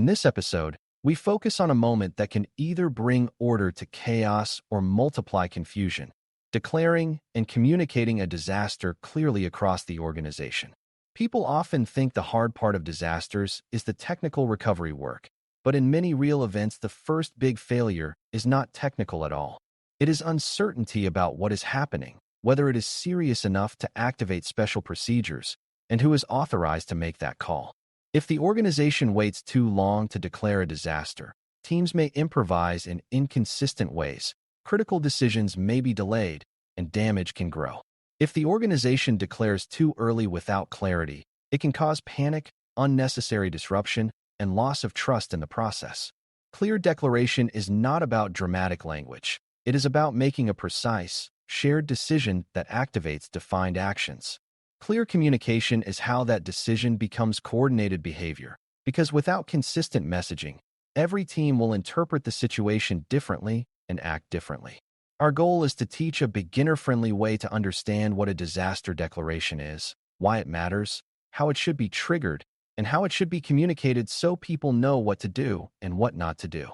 In this episode, we focus on a moment that can either bring order to chaos or multiply confusion, declaring and communicating a disaster clearly across the organization. People often think the hard part of disasters is the technical recovery work, but in many real events, the first big failure is not technical at all. It is uncertainty about what is happening, whether it is serious enough to activate special procedures, and who is authorized to make that call. If the organization waits too long to declare a disaster, teams may improvise in inconsistent ways, critical decisions may be delayed, and damage can grow. If the organization declares too early without clarity, it can cause panic, unnecessary disruption, and loss of trust in the process. Clear declaration is not about dramatic language. It is about making a precise, shared decision that activates defined actions. Clear communication is how that decision becomes coordinated behavior, because without consistent messaging, every team will interpret the situation differently and act differently. Our goal is to teach a beginner-friendly way to understand what a disaster declaration is, why it matters, how it should be triggered, and how it should be communicated so people know what to do and what not to do.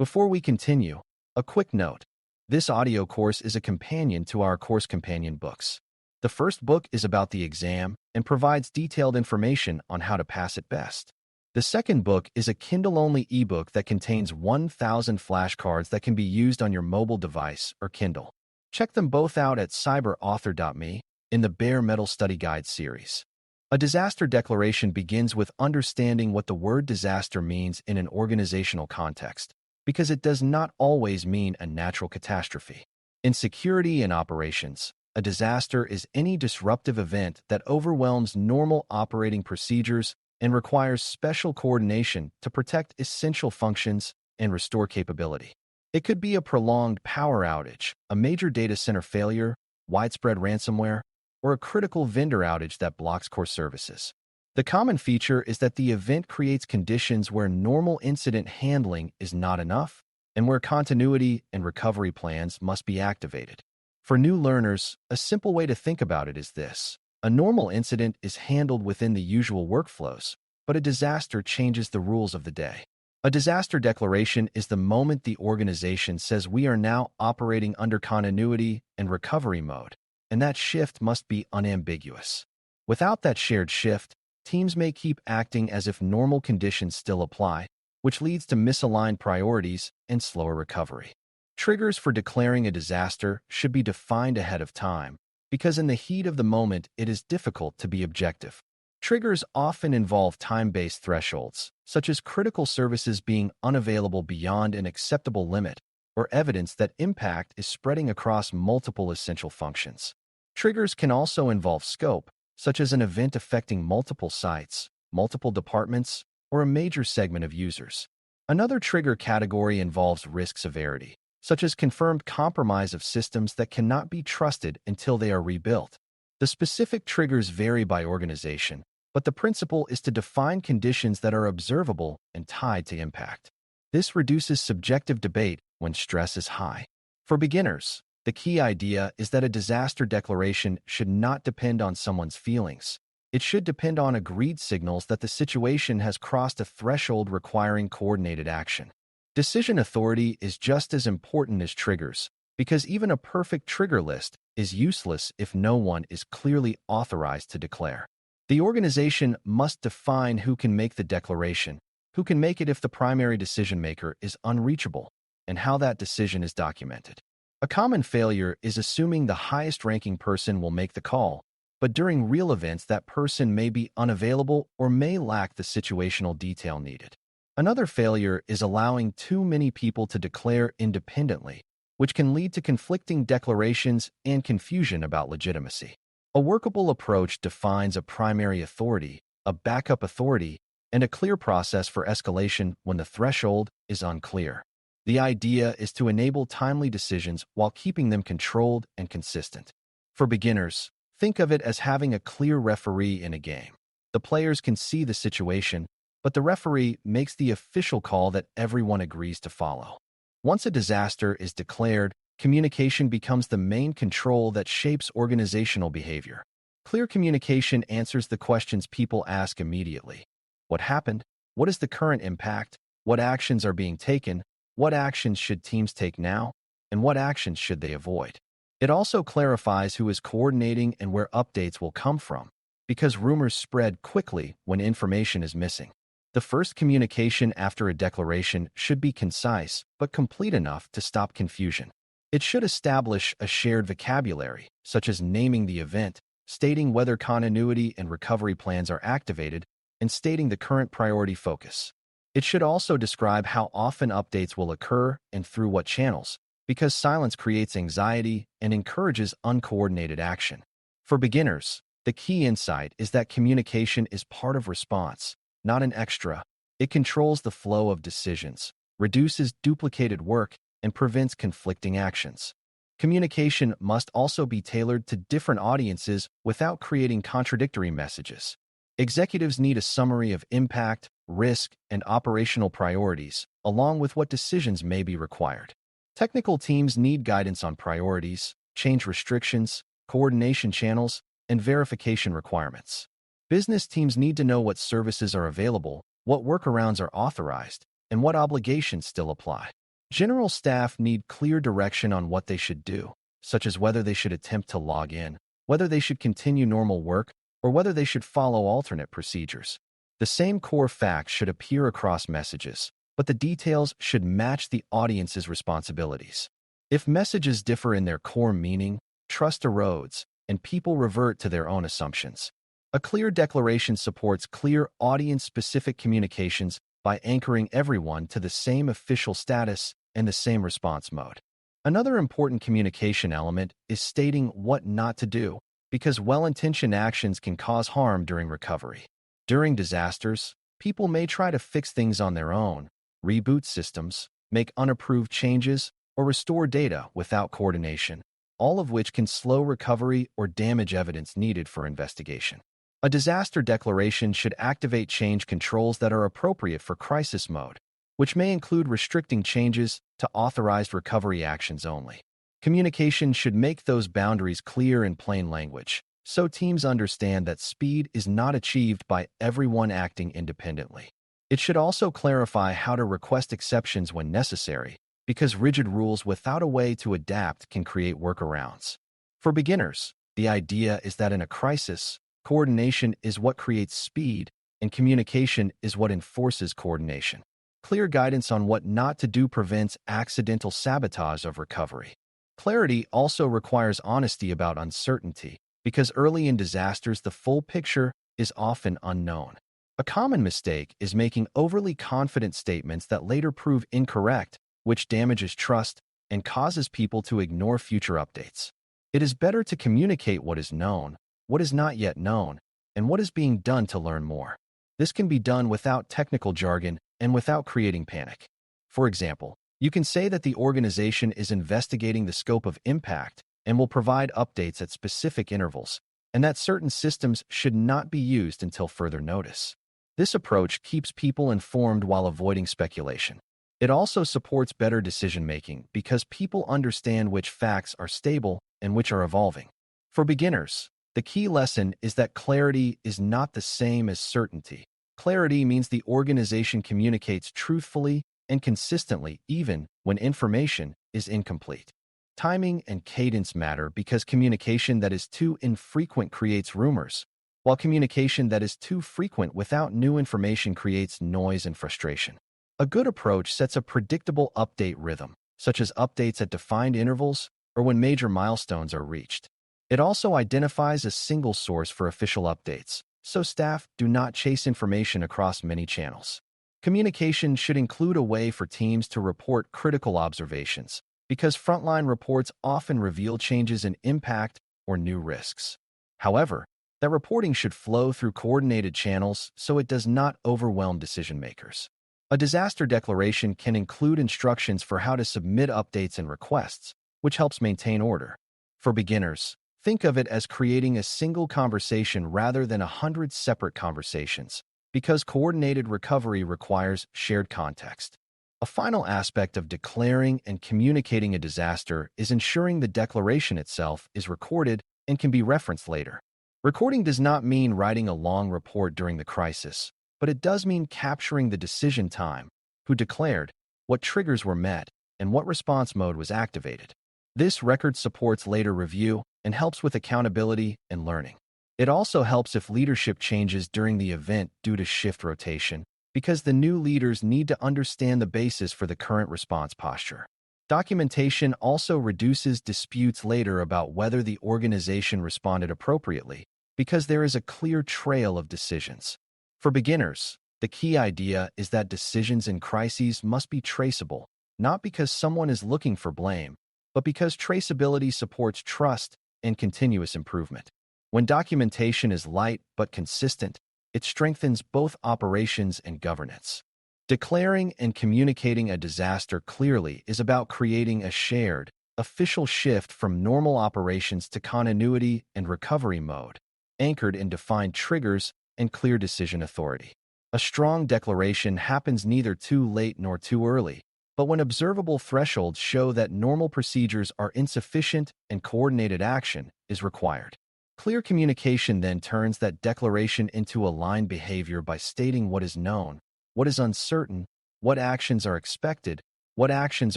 Before we continue, a quick note. This audio course is a companion to our course companion books. The first book is about the exam and provides detailed information on how to pass it best. The second book is a Kindle-only ebook that contains 1,000 flashcards that can be used on your mobile device or Kindle. Check them both out at cyberauthor.me in the Bare Metal Study Guide series. A disaster declaration begins with understanding what the word disaster means in an organizational context, because it does not always mean a natural catastrophe. In security and operations, a disaster is any disruptive event that overwhelms normal operating procedures and requires special coordination to protect essential functions and restore capability. It could be a prolonged power outage, a major data center failure, widespread ransomware, or a critical vendor outage that blocks core services. The common feature is that the event creates conditions where normal incident handling is not enough and where continuity and recovery plans must be activated. For new learners, a simple way to think about it is this. A normal incident is handled within the usual workflows, but a disaster changes the rules of the day. A disaster declaration is the moment the organization says we are now operating under continuity and recovery mode, and that shift must be unambiguous. Without that shared shift, teams may keep acting as if normal conditions still apply, which leads to misaligned priorities and slower recovery. Triggers for declaring a disaster should be defined ahead of time, because in the heat of the moment, it is difficult to be objective. Triggers often involve time-based thresholds, such as critical services being unavailable beyond an acceptable limit, or evidence that impact is spreading across multiple essential functions. Triggers can also involve scope, such as an event affecting multiple sites, multiple departments, or a major segment of users. Another trigger category involves risk severity, such as confirmed compromise of systems that cannot be trusted until they are rebuilt. The specific triggers vary by organization, but the principle is to define conditions that are observable and tied to impact. This reduces subjective debate when stress is high. For beginners, the key idea is that a disaster declaration should not depend on someone's feelings. It should depend on agreed signals that the situation has crossed a threshold requiring coordinated action. Decision authority is just as important as triggers, because even a perfect trigger list is useless if no one is clearly authorized to declare. The organization must define who can make the declaration, who can make it if the primary decision maker is unreachable, and how that decision is documented. A common failure is assuming the highest-ranking person will make the call, but during real events that person may be unavailable or may lack the situational detail needed. Another failure is allowing too many people to declare independently, which can lead to conflicting declarations and confusion about legitimacy. A workable approach defines a primary authority, a backup authority, and a clear process for escalation when the threshold is unclear. The idea is to enable timely decisions while keeping them controlled and consistent. For beginners, think of it as having a clear referee in a game. The players can see the situation, but the referee makes the official call that everyone agrees to follow. Once a disaster is declared, communication becomes the main control that shapes organizational behavior. Clear communication answers the questions people ask immediately. What happened? What is the current impact? What actions are being taken? What actions should teams take now? And what actions should they avoid? It also clarifies who is coordinating and where updates will come from, because rumors spread quickly when information is missing. The first communication after a declaration should be concise but complete enough to stop confusion. It should establish a shared vocabulary, such as naming the event, stating whether continuity and recovery plans are activated, and stating the current priority focus. It should also describe how often updates will occur and through what channels, because silence creates anxiety and encourages uncoordinated action. For beginners, the key insight is that communication is part of response, not an extra. It controls the flow of decisions, reduces duplicated work, and prevents conflicting actions. Communication must also be tailored to different audiences without creating contradictory messages. Executives need a summary of impact, risk, and operational priorities, along with what decisions may be required. Technical teams need guidance on priorities, change restrictions, coordination channels, and verification requirements. Business teams need to know what services are available, what workarounds are authorized, and what obligations still apply. General staff need clear direction on what they should do, such as whether they should attempt to log in, whether they should continue normal work, or whether they should follow alternate procedures. The same core facts should appear across messages, but the details should match the audience's responsibilities. If messages differ in their core meaning, trust erodes, and people revert to their own assumptions. A clear declaration supports clear audience-specific communications by anchoring everyone to the same official status and the same response mode. Another important communication element is stating what not to do, because well-intentioned actions can cause harm during recovery. During disasters, people may try to fix things on their own, reboot systems, make unapproved changes, or restore data without coordination, all of which can slow recovery or damage evidence needed for investigation. A disaster declaration should activate change controls that are appropriate for crisis mode, which may include restricting changes to authorized recovery actions only. Communication should make those boundaries clear in plain language, so teams understand that speed is not achieved by everyone acting independently. It should also clarify how to request exceptions when necessary, because rigid rules without a way to adapt can create workarounds. For beginners, the idea is that in a crisis, coordination is what creates speed, and communication is what enforces coordination. Clear guidance on what not to do prevents accidental sabotage of recovery. Clarity also requires honesty about uncertainty, because early in disasters the full picture is often unknown. A common mistake is making overly confident statements that later prove incorrect, which damages trust and causes people to ignore future updates. It is better to communicate what is known, what is not yet known, and what is being done to learn more. This can be done without technical jargon and without creating panic. For example, you can say that the organization is investigating the scope of impact and will provide updates at specific intervals, and that certain systems should not be used until further notice. This approach keeps people informed while avoiding speculation. It also supports better decision-making because people understand which facts are stable and which are evolving. For beginners, the key lesson is that clarity is not the same as certainty. Clarity means the organization communicates truthfully and consistently even when information is incomplete. Timing and cadence matter because communication that is too infrequent creates rumors, while communication that is too frequent without new information creates noise and frustration. A good approach sets a predictable update rhythm, such as updates at defined intervals or when major milestones are reached. It also identifies a single source for official updates, so staff do not chase information across many channels. Communication should include a way for teams to report critical observations, because frontline reports often reveal changes in impact or new risks. However, that reporting should flow through coordinated channels so it does not overwhelm decision-makers. A disaster declaration can include instructions for how to submit updates and requests, which helps maintain order. For beginners, think of it as creating a single conversation rather than 100 separate conversations, because coordinated recovery requires shared context. A final aspect of declaring and communicating a disaster is ensuring the declaration itself is recorded and can be referenced later. Recording does not mean writing a long report during the crisis, but it does mean capturing the decision time, who declared, what triggers were met, and what response mode was activated. This record supports later review and helps with accountability and learning. It also helps if leadership changes during the event due to shift rotation, because the new leaders need to understand the basis for the current response posture. Documentation also reduces disputes later about whether the organization responded appropriately, because there is a clear trail of decisions. For beginners, the key idea is that decisions in crises must be traceable, not because someone is looking for blame, but because traceability supports trust and continuous improvement. When documentation is light but consistent, it strengthens both operations and governance. Declaring and communicating a disaster clearly is about creating a shared, official shift from normal operations to continuity and recovery mode, anchored in defined triggers and clear decision authority. A strong declaration happens neither too late nor too early, but when observable thresholds show that normal procedures are insufficient and coordinated action is required. Clear communication then turns that declaration into aligned behavior by stating what is known, what is uncertain, what actions are expected, what actions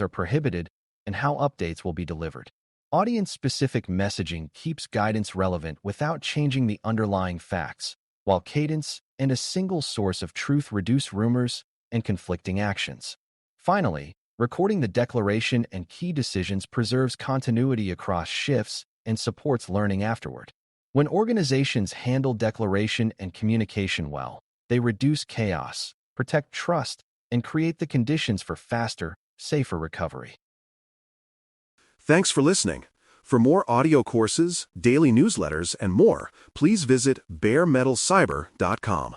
are prohibited, and how updates will be delivered. Audience-specific messaging keeps guidance relevant without changing the underlying facts, while cadence and a single source of truth reduce rumors and conflicting actions. Finally, recording the declaration and key decisions preserves continuity across shifts and supports learning afterward. When organizations handle declaration and communication well, they reduce chaos, protect trust, and create the conditions for faster, safer recovery. Thanks for listening. For more audio courses, daily newsletters, and more, please visit baremetalcyber.com.